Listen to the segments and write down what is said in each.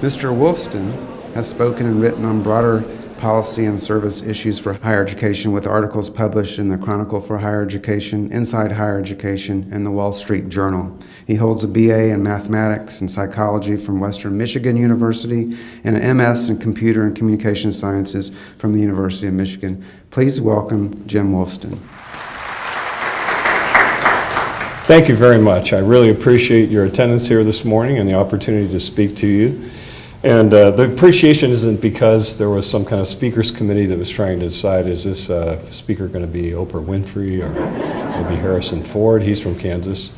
Mr. Wolfston has spoken and written on broader policy and service issues for higher education with articles published in the Chronicle for Higher Education, Inside Higher Education, and the Wall Street Journal. He holds a BA in Mathematics and Psychology from Western Michigan University and an MS in Computer and Communication Sciences from the University of Michigan. Please welcome Jim Wolfston. Thank you very much. I really appreciate your attendance here this morning and the opportunity to speak to you. And the appreciation isn't because there was some kind of speakers committee that was trying to decide, is this speaker going to be Oprah Winfrey or maybe Harrison Ford? He's from Kansas.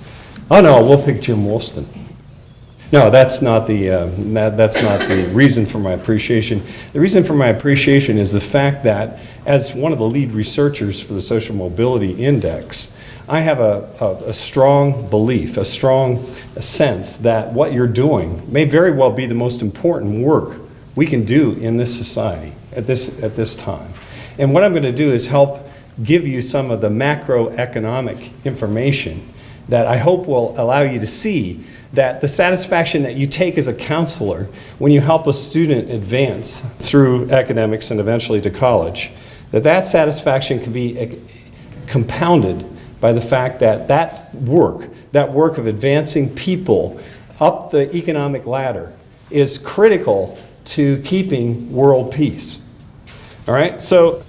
Oh no, we'll pick Jim Wolfston. No, that's not the reason for my appreciation. The reason for my appreciation is the fact that as one of the lead researchers for the Social Mobility Index, I have a strong belief, a strong sense that what you're doing may very well be the most important work we can do in this society at this time. And what I'm going to do is help give you some of the macroeconomic information that I hope will allow you to see that the satisfaction that you take as a counselor when you help a student advance through academics and eventually to college, that satisfaction can be compounded by the fact that that work of advancing people up the economic ladder is critical to keeping world peace. All right, so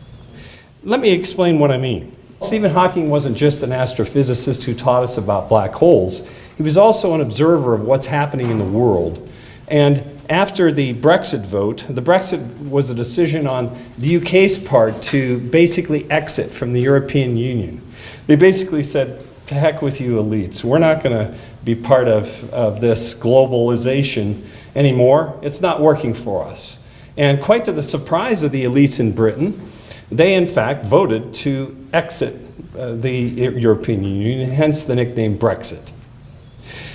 let me explain what I mean. Stephen Hawking wasn't just an astrophysicist who taught us about black holes. He was also an observer of what's happening in the world. And after the Brexit vote, the Brexit was a decision on the UK's part to basically exit from the European Union. They basically said, to heck with you elites. We're not going to be part of this globalization anymore. It's not working for us. And quite to the surprise of the elites in Britain, they in fact voted to exit the European Union, hence the nickname Brexit.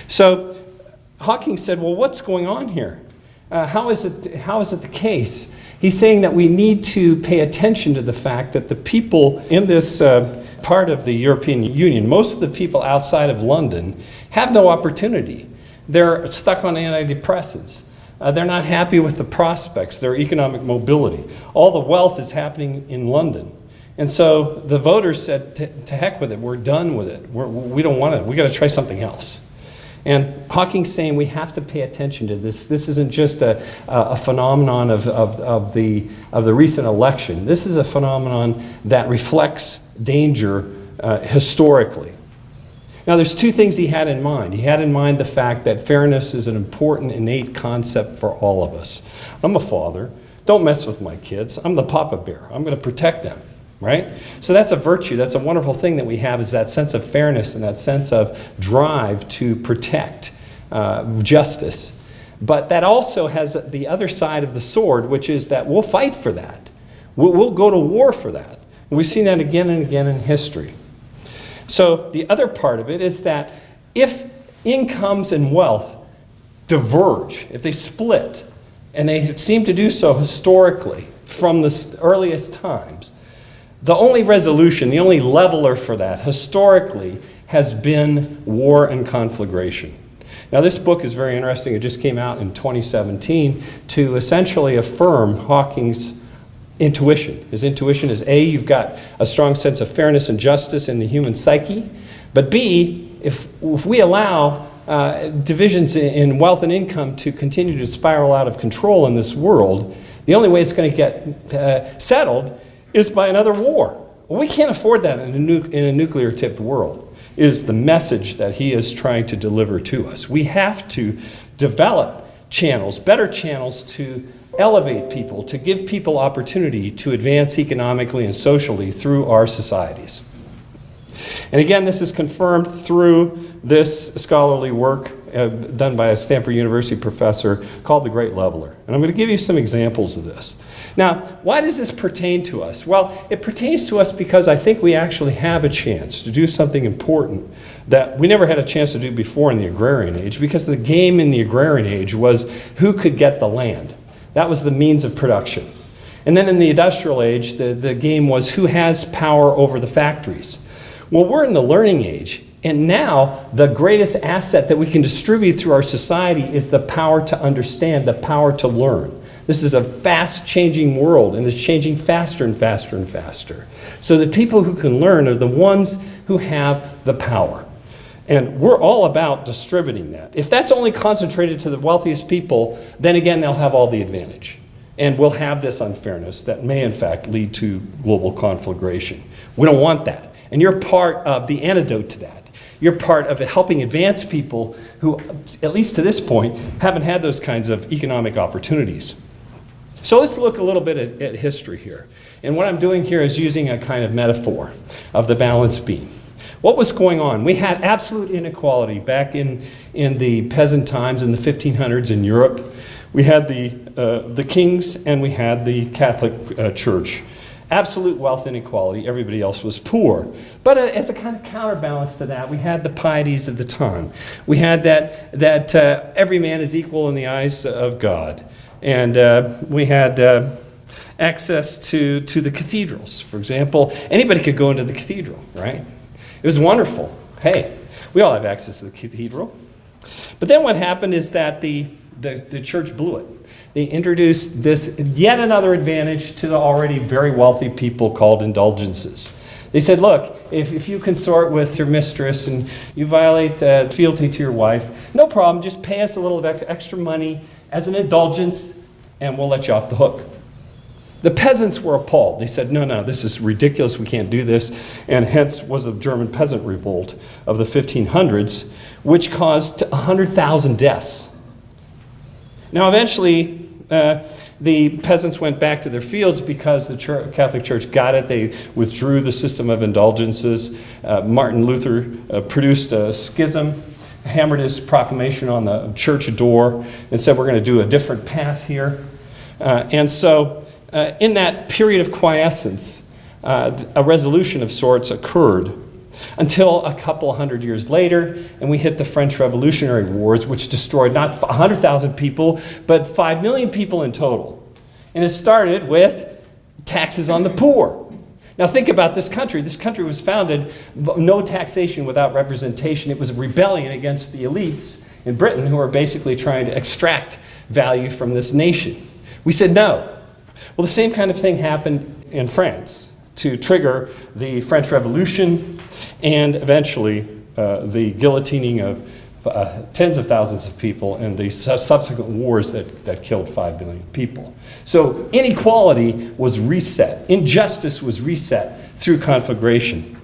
So Hawking said, well, what's going on here? How is it the case? He's saying that we need to pay attention to the fact that the people in this part of the European Union, most of the people outside of London, have no opportunity. They're stuck on antidepressants. They're not happy with the prospects, their economic mobility. All the wealth is happening in London. And so the voters said, to heck with it, we're done with it. We don't want it, we got to try something else. And Hawking's saying we have to pay attention to this. This isn't just a phenomenon of the recent election. This is a phenomenon that reflects danger historically. Now there's two things he had in mind. He had in mind the fact that fairness is an important innate concept for all of us. I'm a father. Don't mess with my kids. I'm the papa bear. I'm going to protect them. Right? So that's a virtue, that's a wonderful thing that we have, is that sense of fairness and that sense of drive to protect justice. But that also has the other side of the sword, which is that we'll fight for that. We'll go to war for that. And we've seen that again and again in history. So the other part of it is that if incomes and wealth diverge, if they split, and they seem to do so historically from the earliest times, the only resolution, the only leveler for that, historically, has been war and conflagration. Now this book is very interesting. It just came out in 2017 to essentially affirm Hawking's intuition. His intuition is A, you've got a strong sense of fairness and justice in the human psyche, but B, if we allow divisions in wealth and income to continue to spiral out of control in this world, the only way it's going to get settled is by another war. Well, we can't afford that in a nuclear-tipped world, is the message that he is trying to deliver to us. We have to develop channels, better channels to elevate people, to give people opportunity to advance economically and socially through our societies. And again, this is confirmed through this scholarly work done by a Stanford University professor called The Great Leveler. And I'm going to give you some examples of this. Now, why does this pertain to us? Well, it pertains to us because I think we actually have a chance to do something important that we never had a chance to do before in the agrarian age, because the game in the agrarian age was who could get the land. That was the means of production. And then in the industrial age, the game was who has power over the factories. Well, we're in the learning age, And now, the greatest asset that we can distribute through our society is the power to understand, the power to learn. This is a fast-changing world, and it's changing faster and faster and faster. So the people who can learn are the ones who have the power. And we're all about distributing that. If that's only concentrated to the wealthiest people, then again, they'll have all the advantage. And we'll have this unfairness that may, in fact, lead to global conflagration. We don't want that. And you're part of the antidote to that. You're part of helping advance people who, at least to this point, haven't had those kinds of economic opportunities. So let's look a little bit at history here. And what I'm doing here is using a kind of metaphor of the balance beam. What was going on? We had absolute inequality back in the peasant times in the 1500s in Europe. We had the kings and we had the Catholic Church. Absolute wealth inequality, everybody else was poor. But as a kind of counterbalance to that, we had the pieties of the time. We had that every man is equal in the eyes of God. And we had access to the cathedrals. For example, anybody could go into the cathedral, right? It was wonderful. Hey, we all have access to the cathedral. But then what happened is that the church blew it. They introduced this yet another advantage to the already very wealthy people called indulgences. They said, look, if you consort with your mistress and you violate fealty to your wife, no problem, just pay us a little extra money as an indulgence and we'll let you off the hook. The peasants were appalled. They said, no, this is ridiculous, we can't do this. And hence was the German peasant revolt of the 1500s, which caused 100,000 deaths. Now eventually, the peasants went back to their fields because the Catholic Church got it. They withdrew the system of indulgences. Martin Luther produced a schism, hammered his proclamation on the church door, and said, we're going to do a different path here. And so in that period of quiescence, a resolution of sorts occurred until a couple hundred years later, and we hit the French Revolutionary Wars, which destroyed not 100,000 people, but 5 million people in total. And it started with taxes on the poor. Now think about this country. This country was founded, no taxation without representation. It was a rebellion against the elites in Britain who were basically trying to extract value from this nation. We said no. Well, the same kind of thing happened in France to trigger the French Revolution and eventually the guillotining of tens of thousands of people and the subsequent wars that killed 5 million people. So inequality was reset. Injustice was reset through conflagration.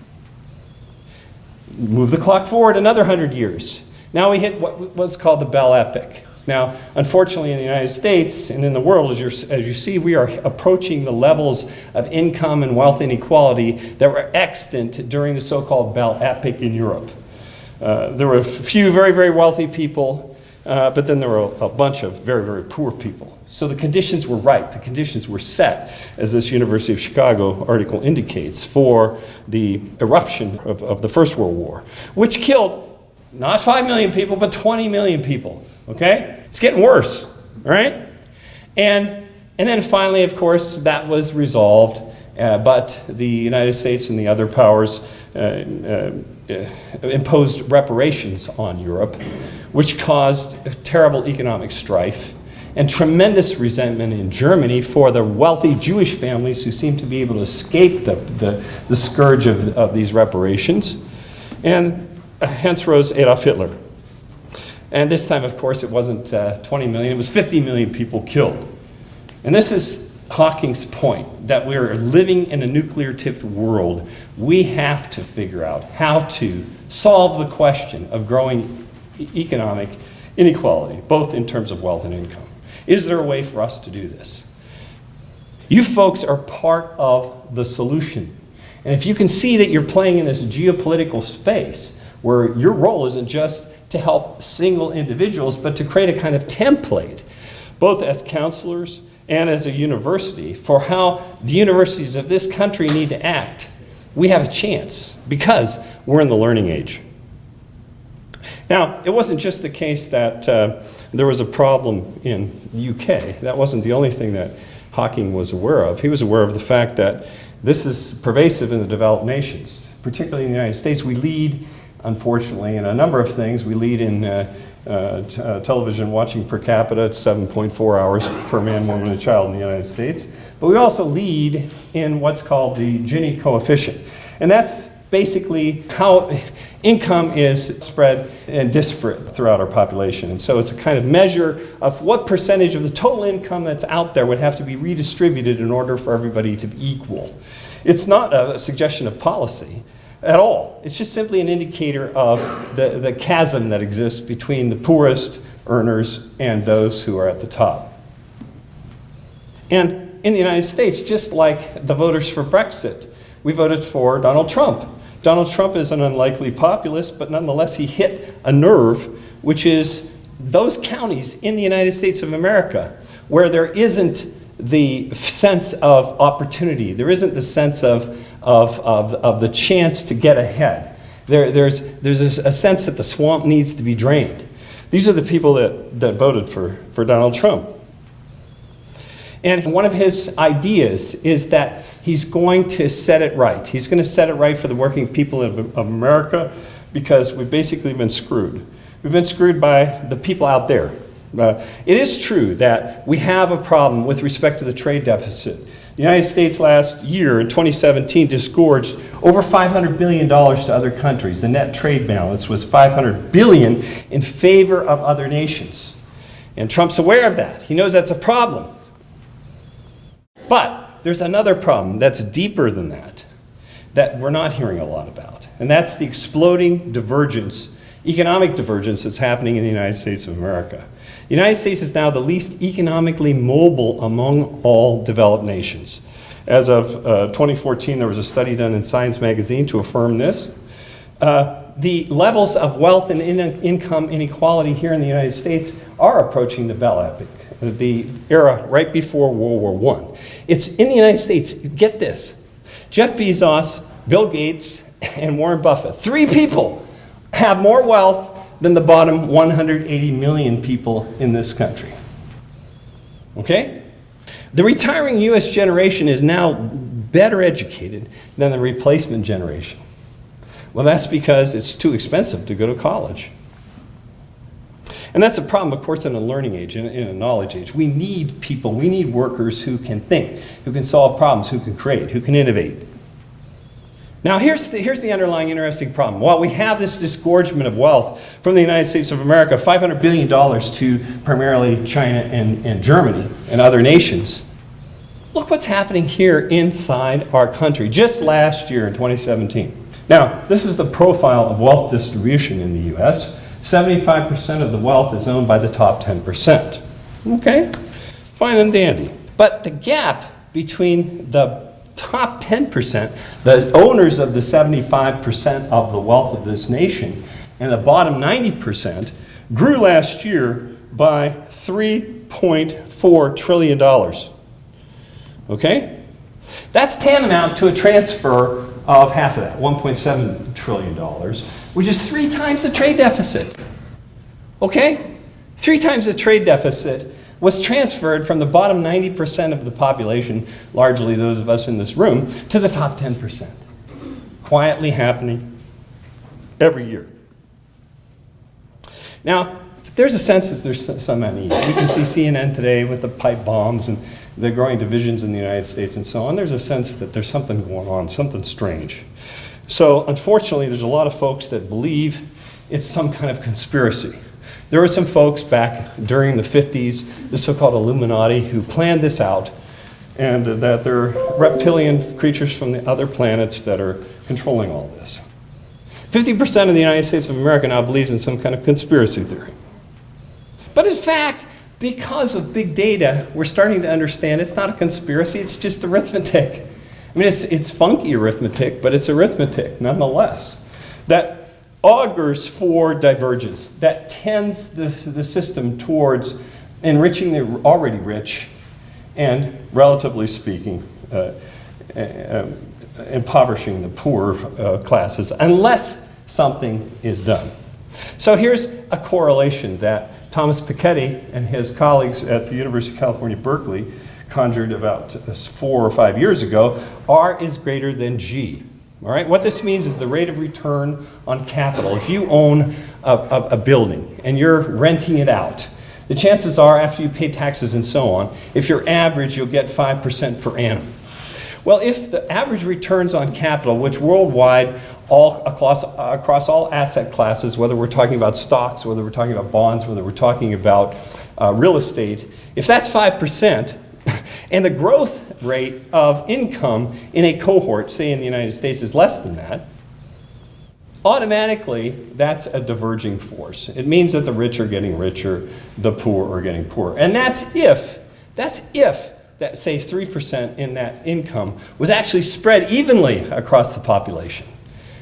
Move the clock forward another 100 years. Now we hit what was called the Belle Epoque. Now, unfortunately, in the United States and in the world, as you see, we are approaching the levels of income and wealth inequality that were extant during the so-called Belle Epoque in Europe. There were a few very, very wealthy people, but then there were a bunch of very, very poor people. So the conditions were right. The conditions were set, as this University of Chicago article indicates, for the eruption of the First World War, which killed not 5 million people, but 20 million people, okay? It's getting worse, all right? And then finally, of course, that was resolved, but the United States and the other powers imposed reparations on Europe, which caused terrible economic strife and tremendous resentment in Germany for the wealthy Jewish families who seemed to be able to escape the scourge of these reparations. And hence rose Adolf Hitler. And this time, of course, it wasn't 20 million, it was 50 million people killed. And this is Hawking's point, that we're living in a nuclear-tipped world. We have to figure out how to solve the question of growing economic inequality, both in terms of wealth and income. Is there a way for us to do this? You folks are part of the solution. And if you can see that you're playing in this geopolitical space, where your role isn't just to help single individuals, but to create a kind of template, both as counselors and as a university, for how the universities of this country need to act, we have a chance because we're in the learning age. Now, it wasn't just the case that there was a problem in the UK. That wasn't the only thing that Hawking was aware of. He was aware of the fact that this is pervasive in the developed nations, particularly in the United States. We lead unfortunately, in a number of things. We lead in television watching per capita at 7.4 hours per man, woman, and child in the United States. But we also lead in what's called the Gini coefficient. And that's basically how income is spread and disparate throughout our population. And so it's a kind of measure of what percentage of the total income that's out there would have to be redistributed in order for everybody to be equal. It's not a suggestion of policy at all. It's just simply an indicator of the chasm that exists between the poorest earners and those who are at the top. And in the United States, just like the voters for Brexit, we voted for Donald Trump. Donald Trump is an unlikely populist, but nonetheless he hit a nerve, which is those counties in the United States of America where there isn't the sense of opportunity, there isn't the sense of the chance to get ahead. There's a sense that the swamp needs to be drained. These are the people that voted for Donald Trump. And one of his ideas is that he's going to set it right. He's going to set it right for the working people of America because we've basically been screwed. We've been screwed by the people out there. It is true that we have a problem with respect to the trade deficit. The United States last year, in 2017, disgorged over $500 billion to other countries. The net trade balance was $500 billion in favor of other nations. And Trump's aware of that. He knows that's a problem. But there's another problem that's deeper than that we're not hearing a lot about. And that's the exploding divergence, economic divergence that's happening in the United States of America. The United States is now the least economically mobile among all developed nations. As of 2014, there was a study done in Science magazine to affirm this. The levels of wealth and income inequality here in the United States are approaching the Bell Epic, the era right before World War I. It's in the United States, get this, Jeff Bezos, Bill Gates, and Warren Buffett, 3 people have more wealth than the bottom 180 million people in this country. Okay? The retiring US generation is now better educated than the replacement generation. Well, that's because it's too expensive to go to college. And that's a problem, of course, in a learning age, in a knowledge age. We need people, we need workers who can think, who can solve problems, who can create, who can innovate. Now, here's the underlying interesting problem. While we have this disgorgement of wealth from the United States of America, $500 billion to primarily China and Germany and other nations, look what's happening here inside our country just last year in 2017. Now, this is the profile of wealth distribution in the U.S. 75% of the wealth is owned by the top 10%. Okay, fine and dandy. But the gap between the top 10%, the owners of the 75% of the wealth of this nation, and the bottom 90% grew last year by $3.4 trillion. Okay? That's tantamount to a transfer of half of that, $1.7 trillion, which is 3 times the trade deficit. Okay? 3 times the trade deficit was transferred from the bottom 90% of the population, largely those of us in this room, to the top 10%. Quietly happening every year. Now, there's a sense that there's some unease. We can see CNN today with the pipe bombs and the growing divisions in the United States and so on. There's a sense that there's something going on, something strange. So, unfortunately, there's a lot of folks that believe it's some kind of conspiracy. There were some folks back during the 50s, the so-called Illuminati, who planned this out, and that there are reptilian creatures from the other planets that are controlling all this. 50% of the United States of America now believes in some kind of conspiracy theory. But in fact, because of big data, we're starting to understand it's not a conspiracy, it's just arithmetic. I mean, it's funky arithmetic, but it's arithmetic nonetheless. That augurs for divergence, that tends the system towards enriching the already rich and, relatively speaking, impoverishing the poor classes unless something is done. So here's a correlation that Thomas Piketty and his colleagues at the University of California, Berkeley conjured about 4 or 5 years ago. R is greater than G. All right, what this means is the rate of return on capital. If you own a building and you're renting it out, the chances are, after you pay taxes and so on, if you're average, you'll get 5% per annum. Well, if the average returns on capital, which worldwide, across all asset classes, whether we're talking about stocks, whether we're talking about bonds, whether we're talking about real estate, if that's 5%, and the growth rate of income in a cohort, say in the United States, is less than that, automatically that's a diverging force. It means that the rich are getting richer, the poor are getting poorer. And that's if that, say, 3% in that income was actually spread evenly across the population,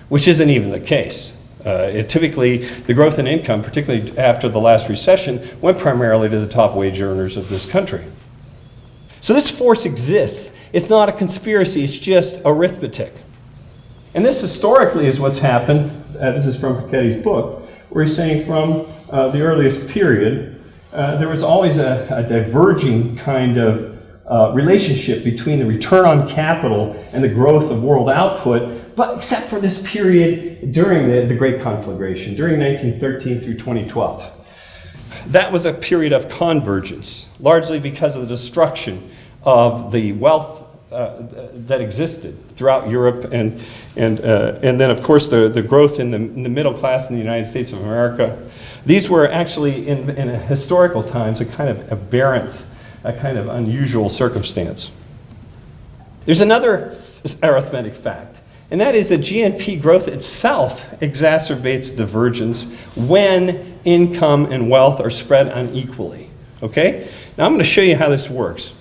which isn't even the case. Typically, the growth in income, particularly after the last recession, went primarily to the top wage earners of this country. So this force exists. It's not a conspiracy, it's just arithmetic. And this historically is what's happened. This is from Piketty's book, where he's saying from the earliest period, there was always a diverging kind of relationship between the return on capital and the growth of world output, but except for this period during the Great Conflagration, during 1913 through 2012. That was a period of convergence, largely because of the destruction of the wealth that existed throughout Europe, and then, of course, the growth in the middle class in the United States of America. These were actually, in historical times, a kind of aberrant, a kind of unusual circumstance. There's another arithmetic fact, and that is that GNP growth itself exacerbates divergence when income and wealth are spread unequally. Okay? Now I'm going to show you how this works.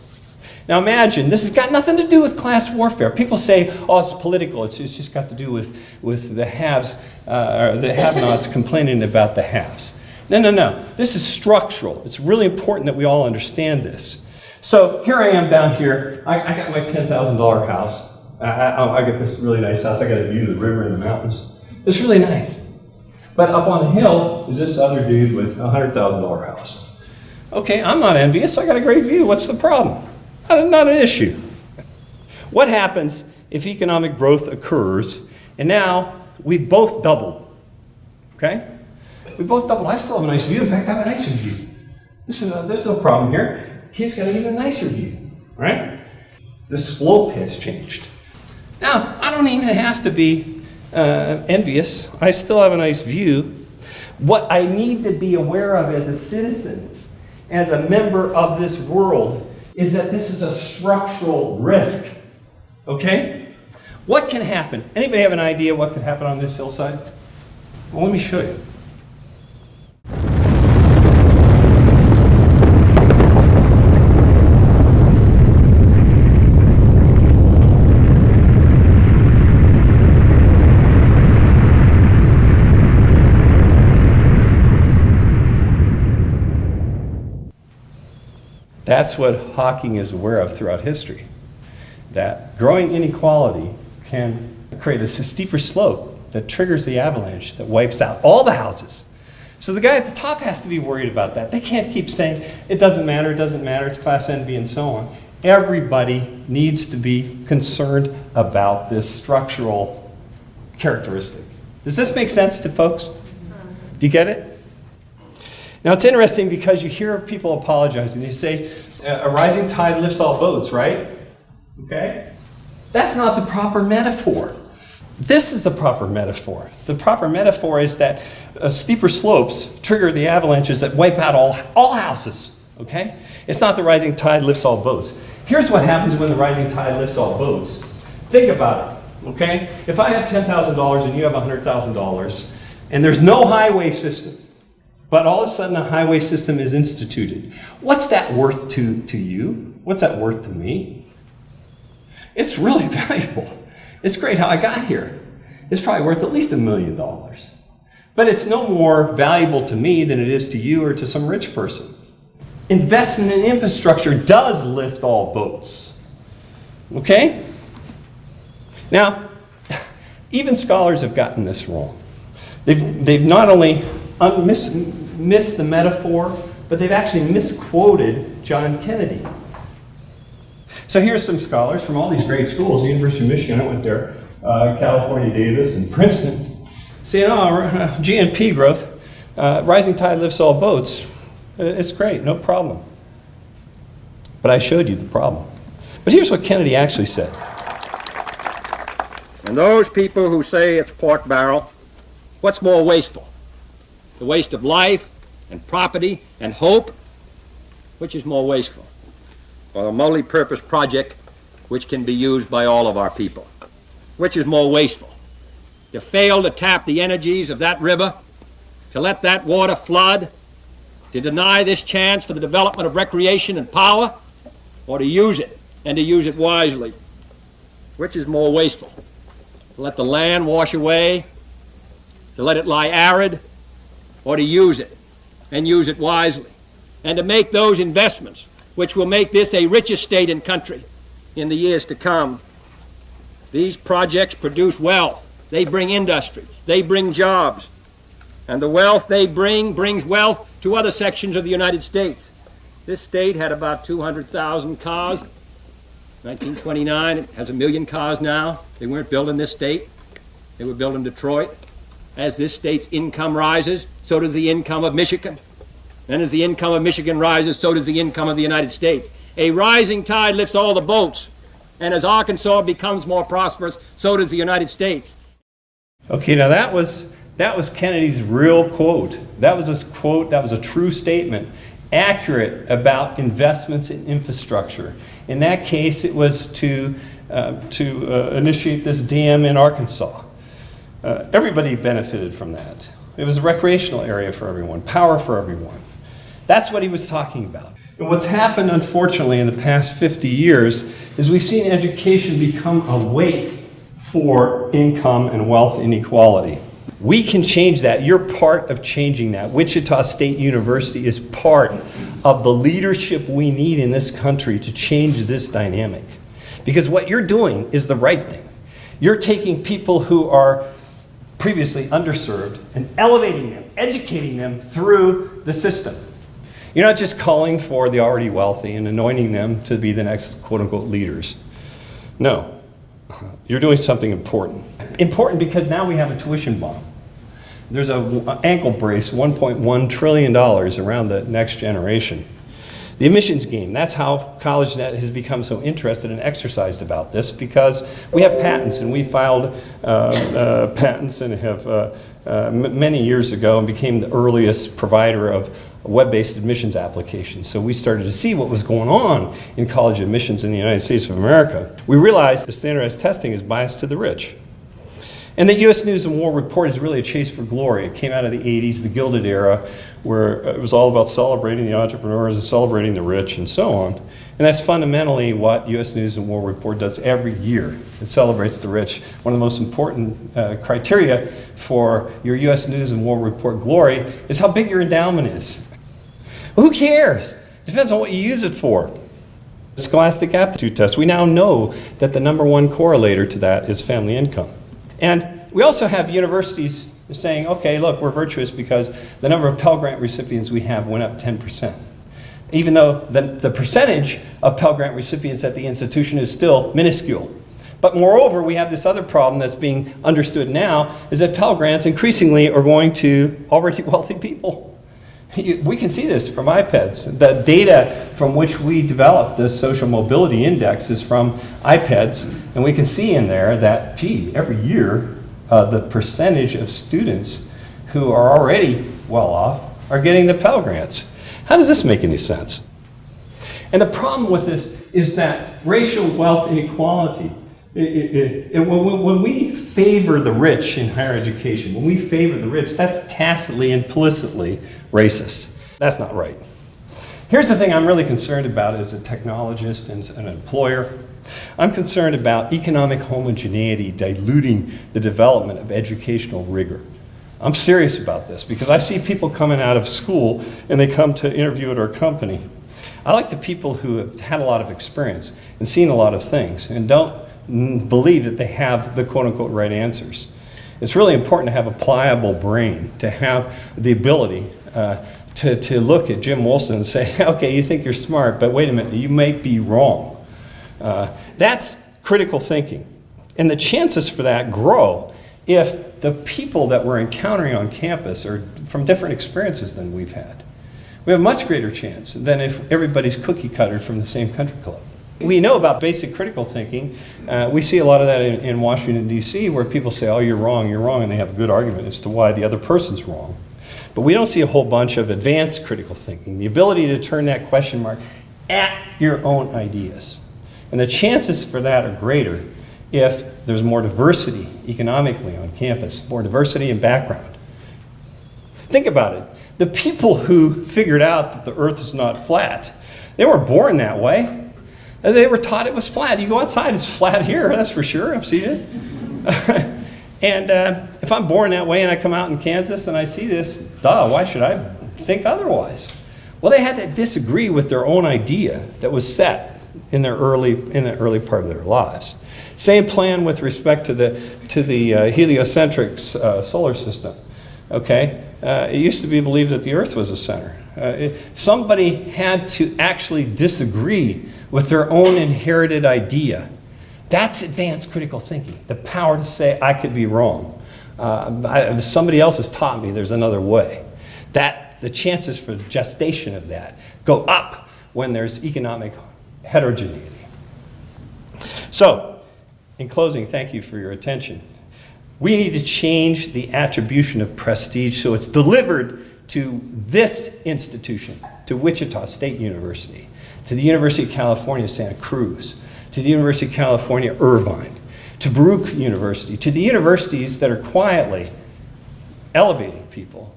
Now imagine, this has got nothing to do with class warfare. People say, oh, it's political. It's just got to do with the haves, or the have-nots complaining about the haves. No. This is structural. It's really important that we all understand this. So here I am down here. I got my $10,000 house. I got this really nice house. I got a view of the river and the mountains. It's really nice. But up on the hill is this other dude with a $100,000 house. Okay, I'm not envious. I got a great view. What's the problem? Not an issue. What happens if economic growth occurs and now we've both doubled? Okay? We both doubled. I still have a nice view. In fact, I have a nicer view. There's no problem here. He's got an even nicer view, right? The slope has changed. Now, I don't even have to be envious. I still have a nice view. What I need to be aware of as a citizen, as a member of this world, is that this is a structural risk. Okay? What can happen? Anybody have an idea what could happen on this hillside? Well, let me show you. That's what Hawking is aware of throughout history, that growing inequality can create a steeper slope that triggers the avalanche that wipes out all the houses. So the guy at the top has to be worried about that. They can't keep saying, it doesn't matter, it's class envy, and so on. Everybody needs to be concerned about this structural characteristic. Does this make sense to folks? Do you get it? Now, it's interesting because you hear people apologizing. They say, a rising tide lifts all boats, right? Okay? That's not the proper metaphor. This is the proper metaphor. The proper metaphor is that steeper slopes trigger the avalanches that wipe out all houses, okay? It's not the rising tide lifts all boats. Here's what happens when the rising tide lifts all boats. Think about it, okay? If I have $10,000 and you have $100,000, and there's no highway system, but all of a sudden a highway system is instituted. What's that worth to you? What's that worth to me? It's really valuable. It's great how I got here. It's probably worth at least $1 million. But it's no more valuable to me than it is to you or to some rich person. Investment in infrastructure does lift all boats. Okay? Now, even scholars have gotten this wrong. They've not only missed the metaphor, but they've actually misquoted John Kennedy. So here's some scholars from all these great schools. The University of Michigan, I went there. California Davis and Princeton, saying, oh, GNP growth, rising tide lifts all boats. It's great, no problem. But I showed you the problem. But here's what Kennedy actually said. And those people who say it's pork barrel, what's more wasteful? The waste of life and property and hope? Which is more wasteful? Or a multi-purpose project which can be used by all of our people? Which is more wasteful? To fail to tap the energies of that river, to let that water flood, to deny this chance for the development of recreation and power, or to use it, and to use it wisely? Which is more wasteful? To let the land wash away, to let it lie arid, or to use it, and use it wisely, and to make those investments which will make this a richer state and country in the years to come? These projects produce wealth. They bring industry. They bring jobs. And the wealth they bring brings wealth to other sections of the United States. This state had about 200,000 cars. 1929, it has 1 million cars now. They weren't built in this state. They were built in Detroit. As this state's income rises, so does the income of Michigan. And as the income of Michigan rises, so does the income of the United States. A rising tide lifts all the boats. And as Arkansas becomes more prosperous, so does the United States. Okay, now that was Kennedy's real quote. That was a quote, that was a true statement, accurate about investments in infrastructure. In that case, it was to initiate this dam in Arkansas. Everybody benefited from that. It was a recreational area for everyone, power for everyone. That's what he was talking about. And what's happened, unfortunately, in the past 50 years is we've seen education become a weight for income and wealth inequality. We can change that. You're part of changing that. Wichita State University is part of the leadership we need in this country to change this dynamic. Because what you're doing is the right thing. You're taking people who are previously underserved and elevating them, educating them through the system. You're not just calling for the already wealthy and anointing them to be the next quote-unquote leaders. No, you're doing something important. Important because now we have a tuition bomb. There's an ankle brace, $1.1 trillion around the next generation. The emissions game, that's how CollegeNet has become so interested and exercised about this, because we have patents, and we filed patents and have many years ago and became the earliest provider of web-based admissions applications. So we started to see what was going on in college admissions in the United States of America. We realized that standardized testing is biased to the rich. And the U.S. News and World Report is really a chase for glory. It came out of the 80s, the Gilded Era, where it was all about celebrating the entrepreneurs and celebrating the rich and so on. And that's fundamentally what U.S. News and World Report does every year. It celebrates the rich. One of the most important criteria for your U.S. News and World Report glory is how big your endowment is. Well, who cares? It depends on what you use it for. The Scholastic Aptitude Test, we now know that the #1 correlator to that is family income. And we also have universities saying, okay, look, we're virtuous because the number of Pell Grant recipients we have went up 10%. Even though the percentage of Pell Grant recipients at the institution is still minuscule. But moreover, we have this other problem that's being understood now, is that Pell Grants increasingly are going to already wealthy people. We can see this from iPads. The data from which we developed this social mobility index is from iPads, and we can see in there that, gee, every year the percentage of students who are already well off are getting the Pell Grants. How does this make any sense? And the problem with this is that racial wealth inequality, when we favor the rich in higher education, when we favor the rich, that's tacitly, implicitly racist. That's not right. Here's the thing I'm really concerned about as a technologist and an employer. I'm concerned about economic homogeneity diluting the development of educational rigor. I'm serious about this because I see people coming out of school and they come to interview at our company. I like the people who have had a lot of experience and seen a lot of things and don't believe that they have the quote-unquote right answers. It's really important to have a pliable brain, to have the ability to look at Jim Wolfston and say, okay, you think you're smart, but wait a minute, you may be wrong. That's critical thinking. And the chances for that grow if the people that we're encountering on campus are from different experiences than we've had. We have a much greater chance than if everybody's cookie cutter from the same country club. We know about basic critical thinking. We see a lot of that in Washington, D.C., where people say, oh, you're wrong, and they have a good argument as to why the other person's wrong. But we don't see a whole bunch of advanced critical thinking, the ability to turn that question mark at your own ideas. And the chances for that are greater if there's more diversity economically on campus, more diversity in background. Think about it. The people who figured out that the earth is not flat, they weren't born that way. They were taught it was flat. You go outside, it's flat here, that's for sure. I've seen it. And if I'm born that way and I come out in Kansas and I see this, why should I think otherwise? Well, they had to disagree with their own idea that was set in the early part of their lives. Same plan with respect to the heliocentric solar system. Okay, it used to be believed that the Earth was the center. Somebody had to actually disagree with their own inherited idea. That's advanced critical thinking, the power to say, I could be wrong. Somebody else has taught me there's another way. The chances for gestation of that go up when there's economic heterogeneity. So, in closing, thank you for your attention. We need to change the attribution of prestige so it's delivered to this institution, to Wichita State University, to the University of California, Santa Cruz, to the University of California, Irvine, to Baruch University, to the universities that are quietly elevating people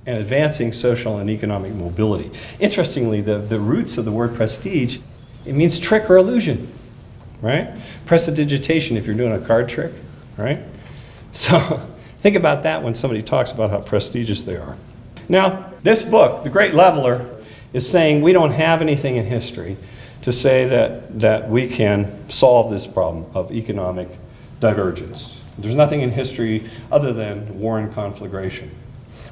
and advancing social and economic mobility. Interestingly, the roots of the word prestige, it means trick or illusion, right? Prestidigitation if you're doing a card trick, right? So think about that when somebody talks about how prestigious they are. Now, this book, The Great Leveler, is saying we don't have anything in history to say that we can solve this problem of economic divergence. There's nothing in history other than war and conflagration.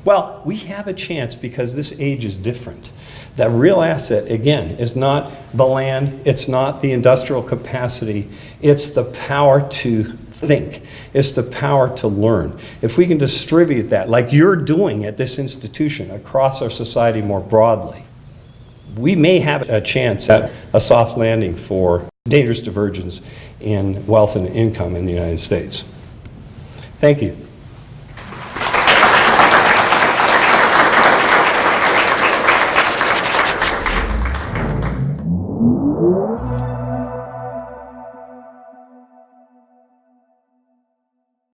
Well, we have a chance because this age is different. The real asset, again, is not the land, it's not the industrial capacity, it's the power to think. It's the power to learn. If we can distribute that, like you're doing at this institution, across our society more broadly, we may have a chance at a soft landing for dangerous divergence in wealth and income in the United States. Thank you.